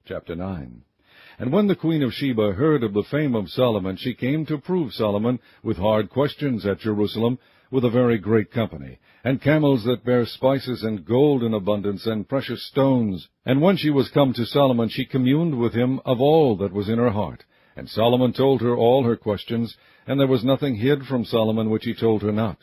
Chapter 9. And when the queen of Sheba heard of the fame of Solomon, she came to prove Solomon with hard questions at Jerusalem, with a very great company, and camels that bear spices, and gold in abundance, and precious stones. And when she was come to Solomon, she communed with him of all that was in her heart. And Solomon told her all her questions, and there was nothing hid from Solomon which he told her not.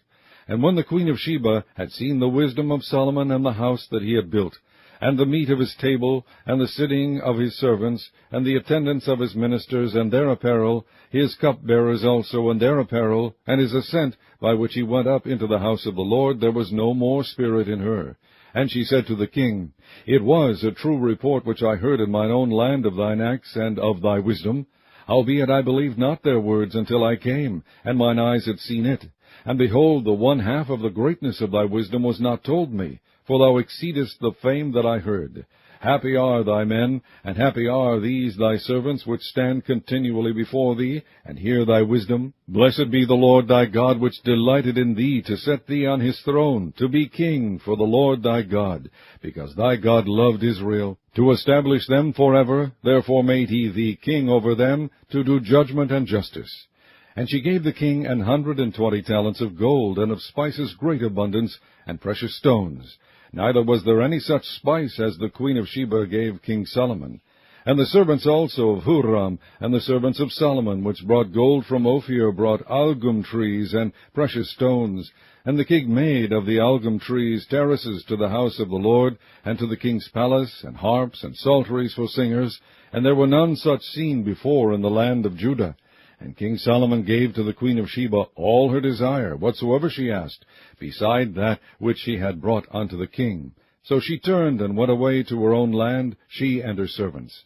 And when the queen of Sheba had seen the wisdom of Solomon, and the house that he had built, and the meat of his table, and the sitting of his servants, and the attendance of his ministers, and their apparel, his cupbearers also, and their apparel, and his ascent, by which he went up into the house of the Lord, there was no more spirit in her. And she said to the king, It was a true report which I heard in mine own land of thine acts, and of thy wisdom. Howbeit I believed not their words until I came, and mine eyes had seen it. And behold, the one half of the greatness of thy wisdom was not told me, for thou exceedest the fame that I heard. Happy are thy men, and happy are these thy servants, which stand continually before thee, and hear thy wisdom. Blessed be the Lord thy God, which delighted in thee, to set thee on his throne, to be king for the Lord thy God, because thy God loved Israel, to establish them forever. Therefore made he thee king over them, to do judgment and justice. And she gave the king 120 talents of gold, and of spices great abundance, and precious stones. Neither was there any such spice as the queen of Sheba gave King Solomon. And the servants also of Huram, and the servants of Solomon, which brought gold from Ophir, brought algum trees and precious stones. And the king made of the algum trees terraces to the house of the Lord, and to the king's palace, and harps and psalteries for singers. And there were none such seen before in the land of Judah. And King Solomon gave to the queen of Sheba all her desire, whatsoever she asked, beside that which she had brought unto the king. So she turned and went away to her own land, she and her servants.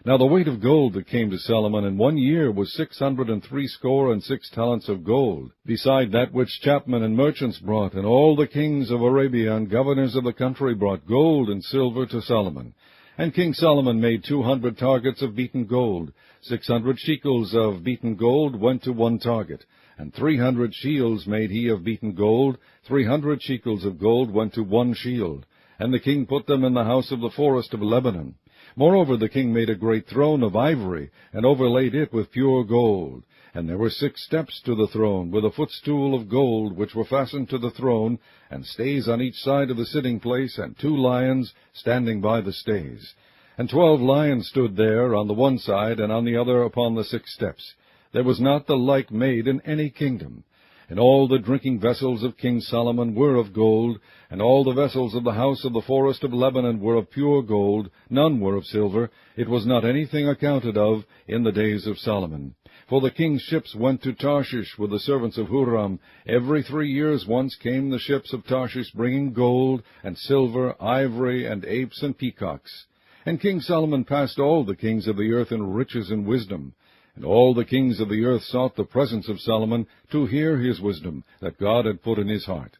Now the weight of gold that came to Solomon in 1 year was 666 talents of gold, beside that which chapmen and merchants brought, and all the kings of Arabia and governors of the country brought gold and silver to Solomon. And King Solomon made 200 targets of beaten gold. 600 shekels of beaten gold went to one target, and 300 shields made he of beaten gold. 300 shekels of gold went to one shield. And the king put them in the house of the forest of Lebanon. Moreover, the king made a great throne of ivory, and overlaid it with pure gold. And there were 6 steps to the throne, with a footstool of gold, which were fastened to the throne, and stays on each side of the sitting place, and 2 lions standing by the stays. And 12 lions stood there on the one side, and on the other upon the 6 steps. There was not the like made in any kingdom. And all the drinking vessels of King Solomon were of gold, and all the vessels of the house of the forest of Lebanon were of pure gold. None were of silver. It was not anything accounted of in the days of Solomon. For the king's ships went to Tarshish with the servants of Huram. Every 3 years once came the ships of Tarshish, bringing gold and silver, ivory, and apes and peacocks. And King Solomon passed all the kings of the earth in riches and wisdom. And all the kings of the earth sought the presence of Solomon, to hear his wisdom that God had put in his heart.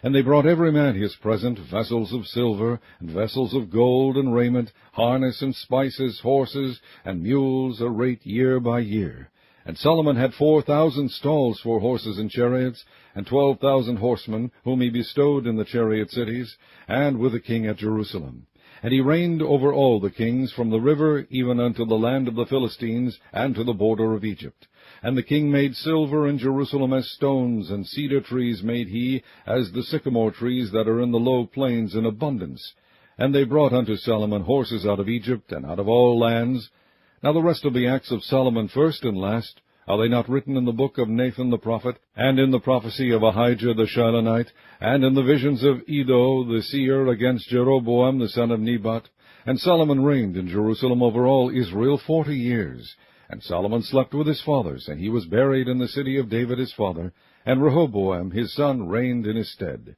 And they brought every man his present, vessels of silver, and vessels of gold, and raiment, harness and spices, horses, and mules, a rate year by year. And Solomon had 4,000 stalls for horses and chariots, and 12,000 horsemen, whom he bestowed in the chariot cities, and with the king at Jerusalem. And he reigned over all the kings, from the river even unto the land of the Philistines, and to the border of Egypt. And the king made silver in Jerusalem as stones, and cedar trees made he, as the sycamore trees that are in the low plains, in abundance. And they brought unto Solomon horses out of Egypt, and out of all lands. Now the rest of the acts of Solomon, first and last, are they not written in the book of Nathan the prophet, and in the prophecy of Ahijah the Shilonite, and in the visions of Iddo the seer against Jeroboam the son of Nebat? And Solomon reigned in Jerusalem over all Israel 40 years. And Solomon slept with his fathers, and he was buried in the city of David his father, and Rehoboam his son reigned in his stead.